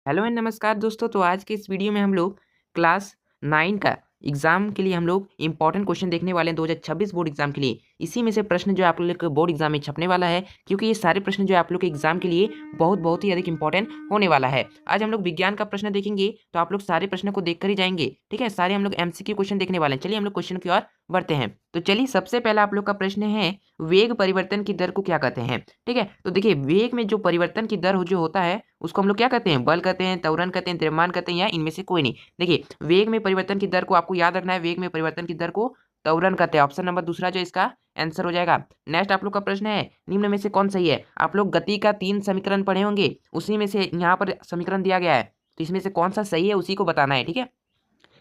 Hello and नमस्कार दोस्तों। तो आज के इस वीडियो में हम लोग क्लास 9 का एग्जाम के लिए हम लोग इंपॉर्टेंट क्वेश्चन देखने वाले हैं 2026 बोर्ड एग्जाम के लिए। इसी में से प्रश्न जो आप लोग के बोर्ड एग्जाम में छपने वाला है, क्योंकि ये सारे प्रश्न जो आप लोग के एग्जाम के लिए बहुत ही अधिक इंपॉर्टेंट होने वाला है। आज हम लोग विज्ञान का प्रश्न देखेंगे, तो आप लोग सारे प्रश्नों को देखकर ही जाएंगे। ठीक है, सारे हम लोग एमसीक्यू क्वेश्चन देखने वाले हैं। चलिए हम लोग क्वेश्चन की ओर बढ़ते हैं। तो चलिए सबसे पहला आप लोग का प्रश्न है, वेग परिवर्तन की दर को क्या कहते हैं। ठीक है, तो देखिए वेग में जो परिवर्तन की दर जो होता है उसको हम लोग क्या कहते हैं, बल कहते हैं, त्वरण कहते हैं, द्रव्यमान कहते हैं, या इनमें से कोई नहीं। देखिए वेग में परिवर्तन की दर को आपको याद रखना है, वेग में परिवर्तन की दर को त्वरण कहते हैं। ऑप्शन नंबर दूसरा जो इसका आंसर हो जाएगा। नेक्स्ट आप लोग का प्रश्न है, निम्न में से कौन सही है। आप लोग गति का 3 समीकरण पढ़े होंगे, उसी में से यहाँ पर समीकरण दिया गया है, तो इसमें से कौन सा सही है उसी को बताना है। ठीक है,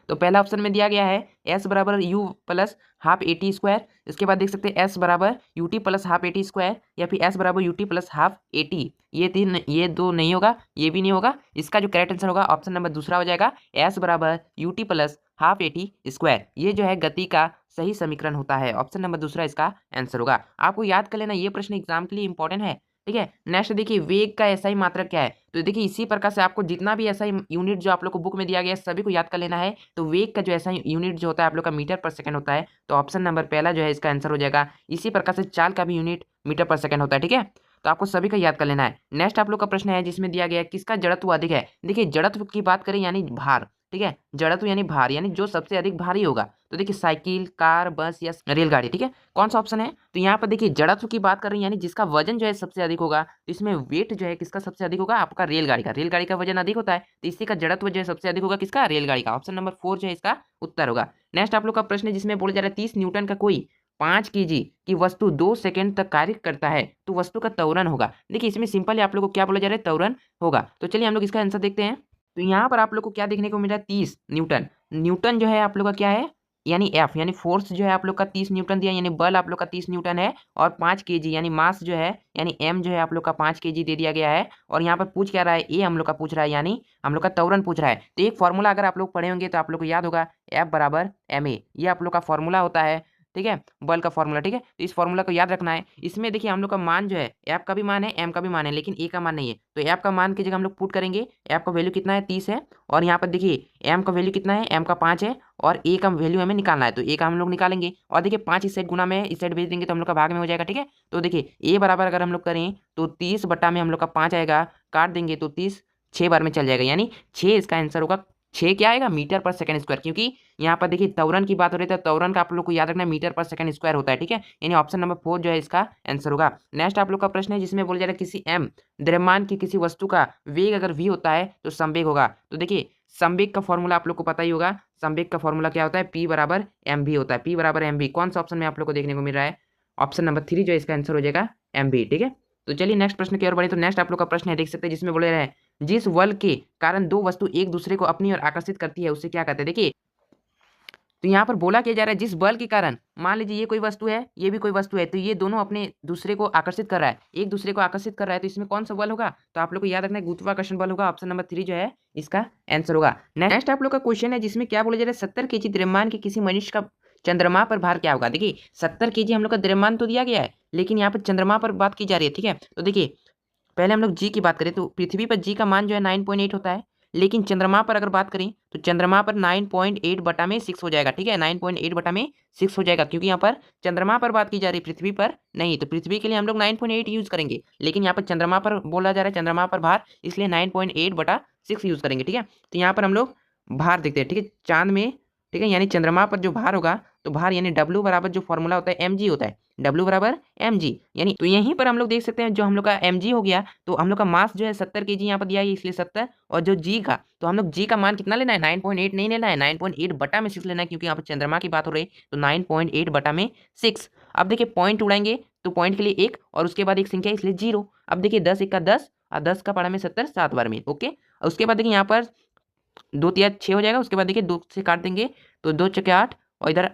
तो पहला ऑप्शन में दिया गया है एस बराबर you plus half A T square. इसके बाद देख सकते हैं एस बराबर U T plus half A T square, या फिर एस बराबर U T plus half A T. ये दो नहीं होगा, ये भी नहीं होगा। इसका जो करेक्ट आंसर होगा ऑप्शन नंबर दूसरा हो जाएगा, एस बराबर U T plus half A T square. ये जो है गति का सही समीकरण होता है। ऑप्शन नंबर दूसरा इसका आंसर होगा। आपको याद कर लेना, ये प्रश्न एग्जाम के लिए इंपॉर्टेंट है। ठीक है, नेक्स्ट देखिए वेग का एसआई मात्रक क्या है। तो देखिए इसी प्रकार से आपको जितना भी एसआई यूनिट जो आप लोग को बुक में दिया गया है सभी को याद कर लेना है। तो वेग का जो एसआई यूनिट जो होता है आप लोग का मीटर पर सेकंड होता है, तो ऑप्शन नंबर पहला जो है इसका आंसर हो जाएगा। इसी प्रकार से चाल का भी यूनिट मीटर पर सेकंड होता है। ठीक है, तो आपको सभी का याद कर लेना है। नेक्स्ट आप लोग का प्रश्न है जिसमें दिया गया है किसका जड़त्व अधिक है। देखिए जड़त्व की बात करें यानी भार। ठीक है, जड़त्व यानी भार, यानी जो सबसे अधिक भारी होगा। तो देखिए साइकिल, कार, बस या रेलगाड़ी। ठीक है, कौन सा ऑप्शन है। तो यहाँ पर देखिए जड़त्व की बात कर रहे हैं यानी जिसका वजन जो है सबसे अधिक होगा, तो इसमें वेट जो है किसका सबसे अधिक होगा, आपका रेलगाड़ी का वजन अधिक होता है, तो इसी का जड़त्व जो है सबसे अधिक होगा किसका, रेलगाड़ी का। ऑप्शन नंबर 4 जो है इसका उत्तर होगा। नेक्स्ट आप लोग का प्रश्न है जिसमें बोला जा रहा है 30 न्यूटन का कोई 5 केजी की वस्तु 2 सेकंड तक कार्य करता है, तो वस्तु का त्वरण होगा। देखिए इसमें सिंपल आप लोग को क्या बोला जा रहा है, त्वरण होगा। तो चलिए हम लोग इसका आंसर देखते हैं। तो यहाँ पर आप लोग को क्या देखने को मिल रहा है, 30 न्यूटन। न्यूटन जो है आप लोग का क्या है, यानी एफ यानी फोर्स जो है आप लोग का 30 न्यूटन दिया, यानी बल आप लोग का 30 न्यूटन है। और 5 केजी यानी मास जो है, यानी एम जो है आप लोग का 5 केजी दे दिया गया है। और यहाँ पर पूछ क्या रहा है, ए हम लोग का पूछ रहा है, यानी हम लोग का त्वरण पूछ रहा है। तो एक फॉर्मूला अगर आप लोग पढ़े होंगे तो आप लोग को याद होगा, एफ बराबर एम ए, ये आप लोग का फॉर्मूला होता है। ठीक है, बल का फॉर्मूला। ठीक है, तो इस फॉर्मूला को याद रखना है। इसमें देखिए हम लोग का मान जो है, एफ का भी मान है, एम का भी मान है, लेकिन ए का मान नहीं है। तो एफ का मान की जगह हम लोग पुट करेंगे, एफ का वैल्यू कितना है 30 है। और यहाँ पर देखिए एम का वैल्यू कितना है, एम का 5 है। और ए का वैल्यू हमें निकालना है, तो ए का हम लोग निकालेंगे। और देखिए 5 इस साइड गुना में इस साइड भेज देंगे तो हम लोग का भाग में हो जाएगा। ठीक है, तो देखिए ए बराबर अगर हम लोग करें तो 30 बट्टा में हम लोग का 5 आएगा, काट देंगे तो 30 6 बार में चल जाएगा, यानी 6 इसका आंसर होगा। 6 क्या आएगा, मीटर पर सेकंड स्क्वायर, क्योंकि यहाँ पर देखिए त्वरण की बात हो रही है, तो त्वरण का आप लोग को याद रखना है मीटर पर सेकंड स्क्वायर होता है। ठीक है, यानी ऑप्शन नंबर 4 जो है इसका आंसर होगा। नेक्स्ट आप लोग का प्रश्न है जिसमें बोला जा रहा है किसी एम द्रव्यमान की किसी वस्तु का वेग अगर v होता है तो संवेग होगा। तो देखिए संवेग का फॉर्मूला आप लोग को पता ही होगा। संवेग का फॉर्मूला क्या होता है, p बराबर एम भी होता है। p बराबर एम भी कौन सा ऑप्शन में आप लोग को देखने को मिल रहा है, ऑप्शन नंबर 3 जो इसका आंसर हो जाएगा एम भी। ठीक है, तो चलिए नेक्स्ट प्रश्न की ओर बढ़े। तो नेक्स्ट आप लोग का प्रश्न है, देख सकते हैं जिसमें बोले रहे हैं जिस बल के कारण दो वस्तु एक दूसरे को अपनी ओर आकर्षित करती है उसे क्या कहते हैं। देखिए तो यहाँ पर बोला क्या जा रहा है, जिस बल के कारण मान लीजिए ये कोई वस्तु है, ये भी कोई वस्तु है, तो ये दोनों अपने दूसरे को आकर्षित कर रहा है, एक दूसरे को आकर्षित कर रहा है, तो इसमें कौन सा बल होगा। तो आप लोग को याद रखना है गुरुत्वाकर्षण बल होगा। ऑप्शन नंबर 3 जो है इसका आंसर होगा। नेक्स्ट आप लोग का क्वेश्चन है जिसमें क्या बोला जा रहा है 70 केजी द्रव्यमान के किसी मनुष्य का चंद्रमा पर भार क्या होगा। देखिए 70 केजी हम लोग का द्रव्यमान तो दिया गया है, लेकिन यहाँ पर चंद्रमा पर बात की जा रही है। ठीक है, तो देखिए पहले हम लोग जी की बात करें तो पृथ्वी पर जी का मान जो है 9.8 होता है, लेकिन चंद्रमा पर अगर बात करें तो चंद्रमा पर 9.8 बटा में 6 हो जाएगा। ठीक है, 9.8 बटा में 6 हो जाएगा, क्योंकि यहाँ पर चंद्रमा पर बात की जा रही है, पृथ्वी पर नहीं। तो पृथ्वी के लिए हम लोग 9.8 यूज करेंगे, लेकिन यहाँ पर चंद्रमा पर बोला जा रहा है, चंद्रमा पर भार, इसलिए 9.8 बटा 6 यूज करेंगे। ठीक है, तो यहाँ पर हम लोग भार देखते हैं। ठीक है, चांद में, ठीक है, यानी चंद्रमा पर जो भार होगा, तो भार यानी डब्ल्यू बराबर जो फॉर्मूला होता है एम जी होता है, डब्ल्यू बराबर एम जी। यानी तो यहीं पर हम लोग देख सकते हैं जो हम लोग का एम जी हो गया, तो हम लोग का मास जो है 70 केजी यहाँ पर दिया है, इसलिए 70। और जो जी का, तो हम लोग जी का मान कितना लेना है, 9.8 नहीं लेना है, 9.8 बटा में 6 लेना है, क्योंकि यहाँ पर चंद्रमा की बात हो रही है, तो 9.8 बटा में 6। अब देखिए पॉइंट उड़ाएंगे तो पॉइंट के लिए 1 और उसके बाद एक संख्या इसलिए 0। अब देखिए 10 1 का 10 और 10 का पढ़ा में 70 7 बार में। ओके, और उसके बाद देखिए यहाँ पर 2 तिया 6 हो जाएगा। उसके बाद देखिए 2 से काट देंगे तो 2 चौके 8 और इधर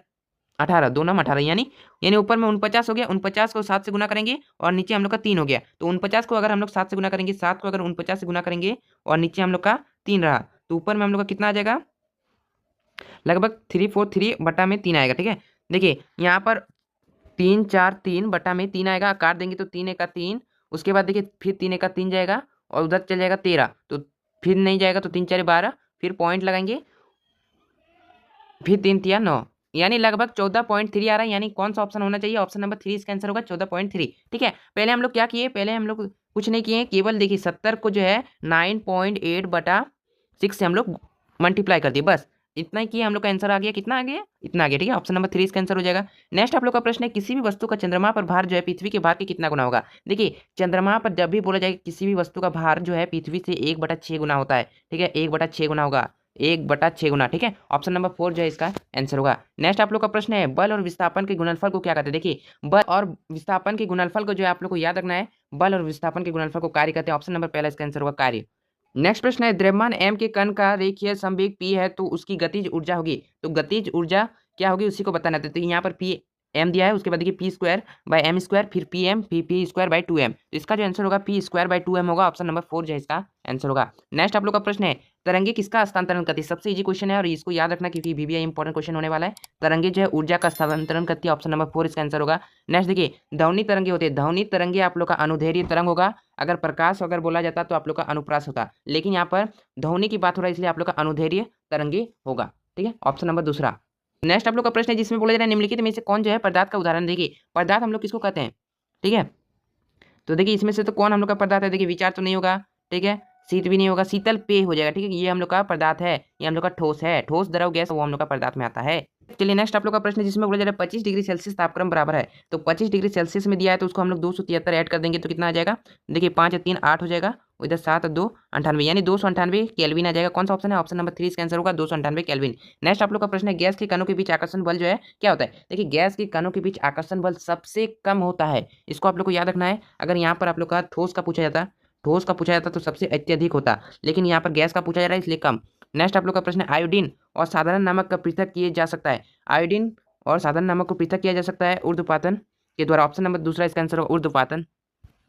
18, 2 नाम 18, यानी यानी ऊपर में 49 हो गया। 49 को 7 से गुना करेंगे और नीचे हम लोग का 3 हो गया। तो 49 को अगर हम लोग 7 से गुना करेंगे, 7 को अगर 49 से गुना करेंगे और नीचे हम लोग का 3 रहा, तो ऊपर में हम लोग का कितना आ जाएगा, लगभग 343 बटा में 3 आएगा। ठीक है, देखिए यहाँ पर 3 बटा में 3 आएगा, काट देंगे तो 3 1 का 3। उसके बाद देखिए फिर 3 1 का 3 जाएगा और उधर चल जाएगा 13, तो फिर नहीं जाएगा तो 3 4 12, फिर पॉइंट लगाएंगे, फिर 3 3 9, यानी लगभग 14.3 आ रहा है। यानी कौन सा ऑप्शन होना चाहिए? ऑप्शन नंबर 3 इसका आंसर होगा 14.3। ठीक है, पहले हम लोग क्या किए, पहले हम लोग कुछ नहीं किए, केवल देखिए 70 को जो है 9.8/6 से हम लोग मल्टीप्लाई कर दिए, बस इतना ही किया, हम लोग का आंसर आ गया। कितना आ गया? इतना आ गया। ठीक है, ऑप्शन नंबर 3 इसका आंसर हो जाएगा। नेक्स्ट आप लोग का प्रश्न है, किसी भी वस्तु का चंद्रमा पर भार जो है पृथ्वी के भार के कितना गुना होगा? देखिए चंद्रमा पर जब भी बोला जाए किसी भी वस्तु का भार जो है पृथ्वी से 1/6 गुना होता है। ठीक है, 1/6 गुना होगा, 1/6 गुना। ठीक है, ऑप्शन नंबर 4 जो है इसका आंसर होगा। नेक्स्ट आप लोग का प्रश्न है, बल और विस्थापन के गुणनफल को क्या कहते हैं? देखिए बल और विस्थापन के गुणनफल को जो है आप लोग को याद रखना है, बल और विस्थापन के गुणनफल को कार्य कहते हैं। ऑप्शन नंबर पहला इसका आंसर होगा कार्य। नेक्स्ट प्रश्न है, द्रव्यमान m के कण का रेखीय संवेग p है तो उसकी गतिज ऊर्जा होगी, तो गतिज ऊर्जा क्या होगी उसी को बताना था। तो यहाँ पर p m दिया है, उसके बाद देखिए p² / m², फिर pm फिर p²/2m, तो इसका जो आंसर होगा p²/2m होगा। ऑप्शन नंबर 4 जो है इसका आंसर होगा। नेक्स्ट आप लोग का प्रश्न है, तरंगे किसका हस्तांतरण करती है? सबसे इजी क्वेश्चन है और इसको याद रखना क्योंकि VBI इंपॉर्टेंट क्वेश्चन होने वाला है। तरंगे जो है ऊर्जा का हस्तांतरण करती है। ऑप्शन नंबर 4 इसका आंसर होगा। नेक्स्ट देखिए, ध्वनि तरंगे होते हैं, ध्वनि तरंगे आप लोग का अनुदैर्ध्य तरंग होगा, अगर प्रकाश अगर बोला जाता तो आप लोग का अनुप्रास होता, लेकिन यहाँ पर ध्वनि की बात हो रहा है इसलिए आप लोग का अनुदैर्ध्य तरंगे होगा। ठीक है, ऑप्शन नंबर दूसरा। नेक्स्ट आप लोग का प्रश्न है जिसमें बोला जा रहा है निम्नलिखित में से कौन जो है पदार्थ का उदाहरण? देखिए पदार्थ हम लोग किसको कहते हैं? ठीक है, तो देखिए इसमें से तो कौन हम लोग का पदार्थ है? देखिए विचार तो नहीं होगा, ठीक है, शीत भी नहीं होगा, शीतल पेय हो जाएगा। ठीक है, ये हम लोग का पदार्थ है, ये हम लोग का ठोस है, ठोस द्रव गैस वो हम लोग का पदार्थ में आता है। चलिए नेक्स्ट आप लोग का प्रश्न है जिसमें बोला जा रहा है 25 डिग्री सेल्सियस तापक्रम बराबर है, तो 25 डिग्री सेल्सियस में दिया है तो उसको हम लोग 273 ऐड कर देंगे तो कितना आ जाएगा? देखिए 5 3 8 हो जाएगा, इधर 7 2 98, यानी 298 केल्विन आ जाएगा। कौन सा ऑप्शन है? ऑप्शन नंबर 3 इसका आंसर होगा 298 केल्विन। नेक्स्ट आप लोग का प्रश्न है, गैस के कणों के बीच आकर्षण बल जो है क्या होता है? देखिए गैस के कणों के बीच आकर्षण बल सबसे कम होता है, इसको आप लोग को याद रखना है। अगर यहाँ पर आप लोग का ठोस का पूछा जाता, ठोस का पूछा जाता तो सबसे अत्यधिक होता, लेकिन यहाँ पर गैस का पूछा जा रहा है इसलिए कम। नेक्स्ट आप लोग का प्रश्न है, आयोडीन और साधारण नमक का पृथक किए जा सकता है, आयोडीन और साधारण नमक को पृथक किया जा सकता है ऊर्ध्वपातन के द्वारा। ऑप्शन नंबर दूसरा इसका आंसर होगा ऊर्ध्वपातन।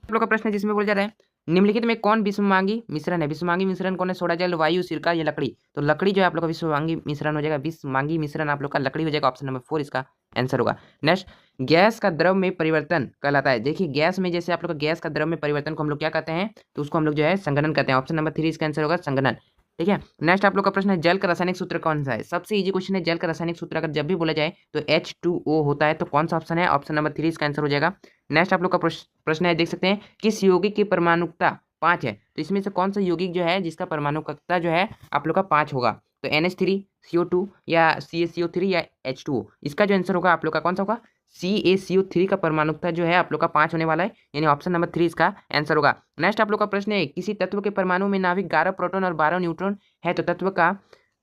आप लोग का प्रश्न है जिसमें बोला जा रहा है निम्नलिखित में कौन विषमांगी मिश्रण है? विषमांगी मिश्रण कौन है? सोडा जल, वायु, सिरका या लकड़ी? तो लकड़ी जो है आप लोग का विषमांगी मिश्रण हो जाएगा, विषमांगी मिश्रण आप लोग का लकड़ी हो जाएगा। ऑप्शन नंबर 4 इसका आंसर होगा। नेक्स्ट, गैस का द्रव में परिवर्तन कहलाता है। देखिए गैस में जैसे आप लोग का गैस का द्रव में परिवर्तन को हम लोग क्या कहते हैं? तो उसको हम लोग जो है संघनन कहते हैं। ऑप्शन नंबर 3 इसका आंसर होगा संघनन। ठीक है, नेक्स्ट आप लोग का प्रश्न है, जल का रासायनिक सूत्र कौन सा है? सबसे इजी क्वेश्चन है, जल का रासायनिक सूत्र अगर जब भी बोला जाए तो H2O होता है, तो कौन सा ऑप्शन है? ऑप्शन नंबर 3 इसका आंसर हो जाएगा। नेक्स्ट आप लोग का प्रश्न है, देख सकते हैं, किस यौगिक की परमाणुकता 5 है? तो इसमें से कौन सा यौगिक जो है जिसका परमाणुकता जो है आप लोग का 5 होगा? तो NH3, CO2 या CaCO3 या H2O? इसका जो आंसर होगा आप लोग का कौन सा होगा? CaCO3 का परमाणुकता जो है आप लोग का 5 होने वाला है, यानी ऑप्शन नंबर 3 इसका आंसर होगा। नेक्स्ट आप लोग का प्रश्न है, किसी तत्व के परमाणु में नाभिक 11 प्रोटॉन और 12 न्यूट्रॉन है तो तत्व का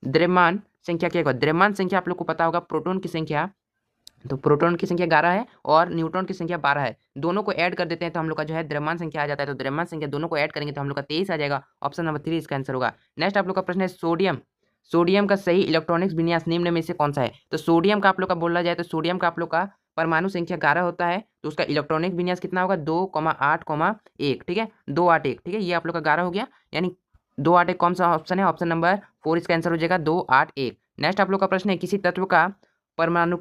द्रव्यमान संख्या क्या होगा? द्रव्यमान संख्या आप लोग को पता होगा, प्रोटॉन की संख्या, तो प्रोटॉन की संख्या 11 है और न्यूट्रॉन की संख्या 12 है, दोनों को ऐड कर देते हैं तो हम लोग का जो है द्रव्यमान संख्या आ जाता है। तो द्रव्यमान संख्या दोनों को ऐड करेंगे तो हम लोग का 23 आ जाएगा। ऑप्शन नंबर 3 इसका आंसर होगा। नेक्स्ट आप लोग का प्रश्न है, सोडियम, सोडियम का सही इलेक्ट्रॉनिक्स विन्यास निम्न में से कौन सा है? तो सोडियम का आप लोग का बोला जाए तो सोडियम का आप लोग का परमाणु संख्या 11 होता है, तो उसका इलेक्ट्रॉनिक विन्यास कितना होगा? 2,8,1। ठीक है, 2,8,1। ठीक है, ये आप लोग का 11 हो गया, यानी 2,8,1 कौन सा ऑप्शन है? ऑप्शन नंबर 4 इसका आंसर हो जाएगा 2,8,1। नेक्स्ट आप लोग का प्रश्न है, किसी तत्व का परमाणु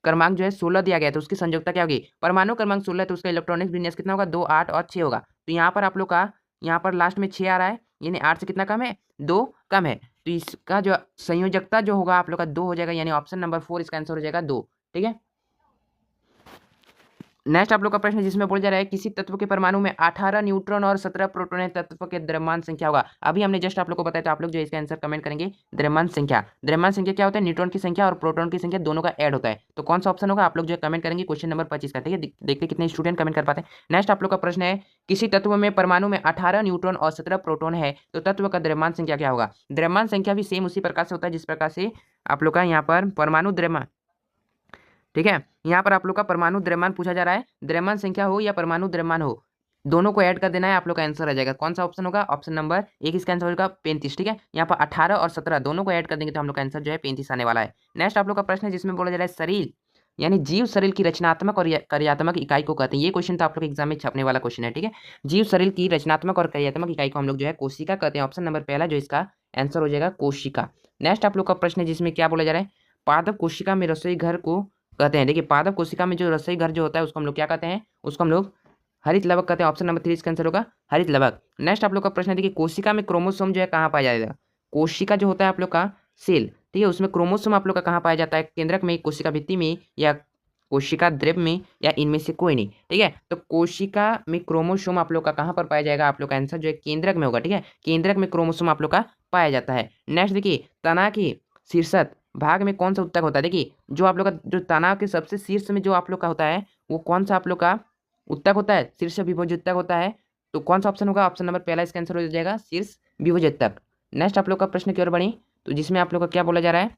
क्रमांक जो है 16 दिया गया है तो उसकी संयोजकता क्या होगी? परमाणु क्रमांक 16 है तो उसका इलेक्ट्रॉनिक विन्यास कितना होगा? 2, 8 और 6 होगा। तो यहाँ पर आप लोग का, यहाँ पर लास्ट में 6 आ रहा है, यानी 8 से कितना कम है? 2 कम है, तो इसका जो संयोजकता जो होगा आप लोग का 2 हो जाएगा, यानी ऑप्शन नंबर 4 इसका आंसर हो जाएगा 2। ठीक है, नेक्स्ट आप लोग का प्रश्न जिसमें बोला जा रहा है, किसी तत्व के परमाणु में 18 न्यूट्रॉन और 17 प्रोटॉन है, तत्व के द्रव्यमान संख्या होगा। अभी हमने जस्ट आप लोग को बताया, तो आप लोग जो इसका आंसर कमेंट करेंगे द्रव्यमान संख्या। द्रव्यमान संख्या क्या होता है? न्यूट्रॉन की संख्या और प्रोटॉन की संख्या दोनों का ऐड होता है, तो कौन सा ऑप्शन होगा? आप लोग जो कमेंट करेंगे क्वेश्चन नंबर 25 का। ठीक है, देखते कितने स्टूडेंट कमेंट कर पाते हैं। नेक्स्ट आप लोग का प्रश्न है, किसी तत्व में परमाणु में 18 न्यूट्रॉन और 17 प्रोटॉन है तो तत्व का द्रव्यमान संख्या क्या होगा? द्रव्यमान संख्या भी सेम उसी प्रकार से होता है जिस प्रकार से आप लोग का यहाँ पर परमाणु द्रव्यमान, ठीक है, यहाँ पर आप लोग का परमाणु द्रव्यमान पूछा जा रहा है, द्रव्यमान संख्या हो या परमाणु द्रव्यमान हो, दोनों को ऐड कर देना है, आप लोग का आंसर आ जाएगा। कौन सा ऑप्शन होगा? ऑप्शन नंबर 1 इसका आंसर होगा 35। ठीक है, यहाँ पर 18 और 17 दोनों को ऐड कर देंगे तो हम लोग का आंसर जो है 35 आने वाला है। नेक्स्ट आप लोग का प्रश्न है जिसमें बोला जा रहा है, शरीर यानी जीव शरीर की रचनात्मक और कार्यात्मक इकाई को कहते हैं। ये क्वेश्चन तो आप लोग के एग्जाम में छपने वाला क्वेश्चन है। ठीक है, जीव शरीर की रचनात्मक और कार्यात्मक इकाई को हम लोग जो है कोशिका कहते हैं। ऑप्शन नंबर पहला जो इसका आंसर हो जाएगा कोशिका। नेक्स्ट आप लोग का प्रश्न है जिसमें क्या बोला जा रहा है, पादप कोशिका में रसोई घर को कहते हैं। देखिए पादप कोशिका में जो रसोई घर जो होता है उसको हम लोग क्या कहते हैं? उसको हम लोग हरित लवक कहते हैं। ऑप्शन नंबर 3 इसका आंसर होगा हरित लवक। नेक्स्ट आप लोग का प्रश्न है, देखिए कोशिका में क्रोमोसोम जो है कहाँ पाया जाएगा। कोशिका जो होता है आप लोग का सेल, ठीक है, उसमें क्रोमोसोम आप लोग का कहाँ पाया जाता है, केंद्रक में, कोशिका भित्ति में, या कोशिका द्रव्य में, या इनमें से कोई नहीं, ठीक है। तो कोशिका में क्रोमोसोम आप लोग का कहाँ पर पाया जाएगा, आप लोग का आंसर जो है केंद्रक में होगा, ठीक है। केंद्रक में क्रोमोसोम आप लोग का पाया जाता है। नेक्स्ट देखिए, तना की शीर्षक भाग में कौन सा ऊतक होता है। देखिए जो आप लोग का जो तना के सबसे शीर्ष में जो आप लोग का होता है वो कौन सा आप लोग का ऊतक होता है, शीर्ष विभोजित ऊतक होता है। तो कौन सा ऑप्शन होगा, ऑप्शन नंबर पहला इसका आंसर हो जाएगा शीर्ष विभोजित ऊतक। नेक्स्ट आप लोग का प्रश्न की ओर बढ़ी, तो जिसमें आप लोग का क्या बोला जा रहा है,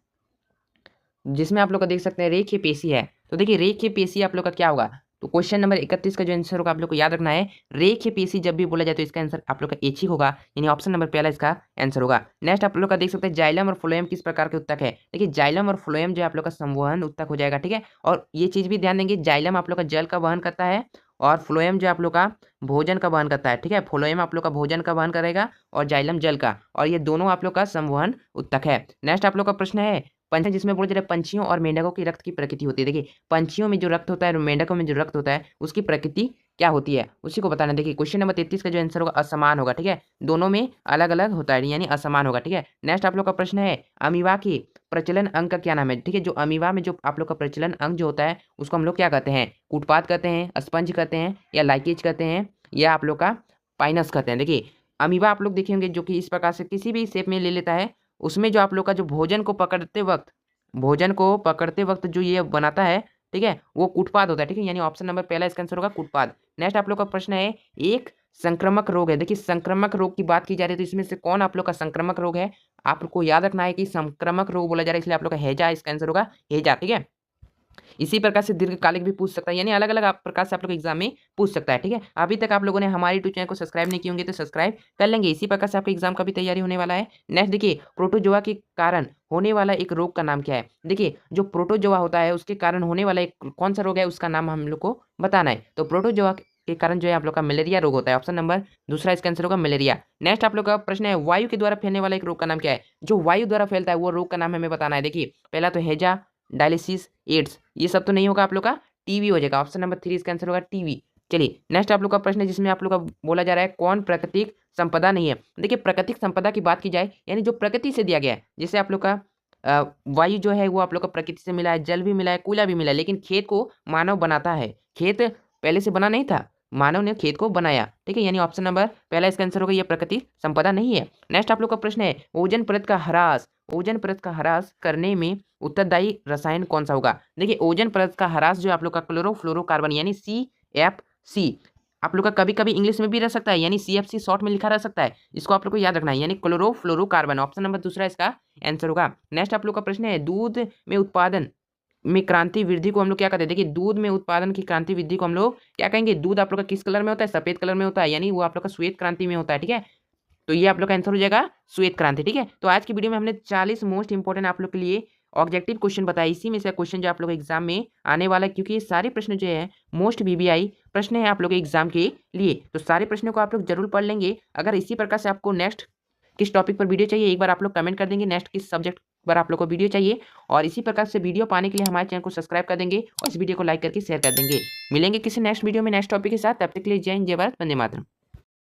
जिसमें आप लोग का देख सकते हैं रेखीय पेशी है। तो देखिए रेखीय पेशी आप लोग का क्या होगा, तो क्वेश्चन नंबर 31 का जो आंसर होगा आप लोग को याद रखना है, रेखीय पेशी जब भी बोला जाए तो इसका आंसर आप लोग का ऐच्छिक होगा, यानी ऑप्शन नंबर पहला इसका आंसर होगा। नेक्स्ट आप लोग का देख सकते हैं जाइलम और फ्लोएम किस प्रकार के ऊतक है। देखिए जाइलम और फ्लोएम जो आप लोग का संवहन ऊतक हो जाएगा, ठीक है। और ये चीज भी ध्यान देंगे, जाइलम आप लोग का जल का वहन करता है और फ्लोएम जो आप लोग का भोजन का वहन करता है, ठीक है। फ्लोएम आप लोग का भोजन का वहन करेगा और जाइलम जल का, और ये दोनों आप लोग का संवहन ऊतक है। नेक्स्ट आप लोग का प्रश्न है पंच, जिसमें बोला जा रहा है पंछियों और मेंढकों की रक्त की प्रकृति होती है। देखिए पंछियों में जो रक्त होता है और मेंढकों में जो रक्त होता है उसकी प्रकृति क्या होती है, उसी को बताना। देखिए क्वेश्चन नंबर 33 का जो आंसर होगा असमान होगा, ठीक है। दोनों में अलग अलग होता है, यानी असमान होगा, ठीक है। नेक्स्ट आप लोग का प्रश्न है अमीबा की प्रचलन अंग का क्या नाम है। ठीक है, जो अमीबा में जो आप लोग का प्रचलन अंग जो होता है उसको हम लोग क्या कहते हैं, कूटपाद कहते हैं, स्पंज कहते हैं, या लाइकेज कहते हैं, या आप लोग का पाइनस कहते हैं। देखिए अमीबा आप लोग देखे होंगे जो कि इस प्रकार से किसी भी शेप में ले लेता है, उसमें जो आप लोग का जो भोजन को पकड़ते वक्त जो ये बनाता है, ठीक है, वो कूटपाद होता है, ठीक है। यानी ऑप्शन नंबर पहला इसका आंसर होगा कूटपाद। नेक्स्ट आप लोग का प्रश्न है एक संक्रामक रोग है। देखिए संक्रामक रोग की बात की जा रही है तो इसमें से कौन आप लोग का संक्रामक रोग है, आपको याद रखना है कि संक्रामक रोग बोला जा रहा है, इसलिए आप लोग का हैजा इसका आंसर होगा हैजा, ठीक है। इसी प्रकार से दीर्घकालिक भी पूछ सकता है, यानी अलग अलग प्रकार से आप लोग एग्जाम में पूछ सकता है, ठीक है। अभी तक आप लोगों ने हमारे यूट्यूब चैनल को सब्सक्राइब नहीं किए होंगे तो सब्सक्राइब कर लेंगे, इसी प्रकार से आपके एग्जाम का भी तैयारी होने वाला है। नेक्स्ट देखिए प्रोटोजोआ के कारण होने वाला एक रोग का नाम क्या है। देखिए जो प्रोटोजोआ होता है उसके कारण होने वाला एक कौन सा रोग है उसका नाम हम लोग को बताना है। तो प्रोटोजोआ के कारण जो है आप लोग का मलेरिया रोग होता है, ऑप्शन नंबर दूसरा इसका आंसर होगा मलेरिया। नेक्स्ट आप लोग का प्रश्न है वायु के द्वारा फैलने वाला एक रोग का नाम क्या है। जो वायु द्वारा फैलता है वो रोग का नाम हमें बताना है। देखिए पहला तो हैजा, डायलिसिस, एड्स, ये सब तो नहीं होगा, आप लोग का टीवी हो जाएगा, ऑप्शन नंबर 3 इसका आंसर होगा टीवी। चलिए नेक्स्ट आप लोग का प्रश्न है जिसमें आप लोग का बोला जा रहा है कौन प्राकृतिक संपदा नहीं है। देखिए प्राकृतिक संपदा की बात की जाए यानी जो प्रकृति से दिया गया है, जैसे आप लोग का वायु जो है वो आप लोग का प्रकृति से मिला है, जल भी मिला है, कोयला भी मिला है, लेकिन खेत को मानव बनाता है। खेत पहले से बना नहीं था, मानव ने खेत को बनाया, ठीक है। यानी ऑप्शन नंबर पहला इसका आंसर होगा, ये प्राकृतिक संपदा नहीं है। नेक्स्ट आप लोग का प्रश्न है ओजोन परत का ह्रास, ओजोन परत का ह्रास करने में उत्तरदायी रसायन कौन सा होगा। देखिए ओजोन परत का ह्रास जो आप लोग का क्लोरोफ्लोरोकार्बन यानी CFC, आप लोग का कभी कभी इंग्लिश में भी रह सकता है, यानी CFC शॉर्ट में लिखा रह सकता है, इसको आप लोग को याद रखना है, यानी क्लोरोफ्लोरोकार्बन, ऑप्शन नंबर दूसरा इसका आंसर होगा। नेक्स्ट आप लोग का प्रश्न है दूध में उत्पादन में क्रांति वृद्धि को हम लोग क्या कहते हैं। देखिए दूध में उत्पादन की क्रांति वृद्धि को हम लोग क्या कहेंगे। दूध आप लोग का किस कलर में होता है, सफेद कलर में होता है, यानी वो आप लोग का श्वेत क्रांति में होता है, ठीक है। तो ये आप लोग का आंसर हो जाएगा श्वेत क्रांति, ठीक है। तो आज की वीडियो में हमने 40 मोस्ट इंपोर्टेंट आप लोग के लिए ऑब्जेक्टिव क्वेश्चन बताया, इसी में से क्वेश्चन जो आप लोग एग्जाम में आने वाला है, क्योंकि ये सारे प्रश्न जो है मोस्ट VBI प्रश्न है आप लोग के एग्जाम के लिए, तो सारे प्रश्नों को आप लोग जरूर पढ़ लेंगे। अगर इसी प्रकार से आपको नेक्स्ट किस टॉपिक पर वीडियो चाहिए एक बार आप लोग कमेंट कर देंगे, नेक्स्ट किस सब्जेक्ट पर आप लोग को वीडियो चाहिए, और इसी प्रकार से वीडियो पाने के लिए हमारे चैनल को सब्सक्राइब कर देंगे और इस वीडियो को लाइक करके शेयर कर देंगे। मिलेंगे किसी नेक्स्ट वीडियो में नेक्स्ट टॉपिक के साथ, तब तक के लिए जय हिंद, जय भारत, वंदे मातरम।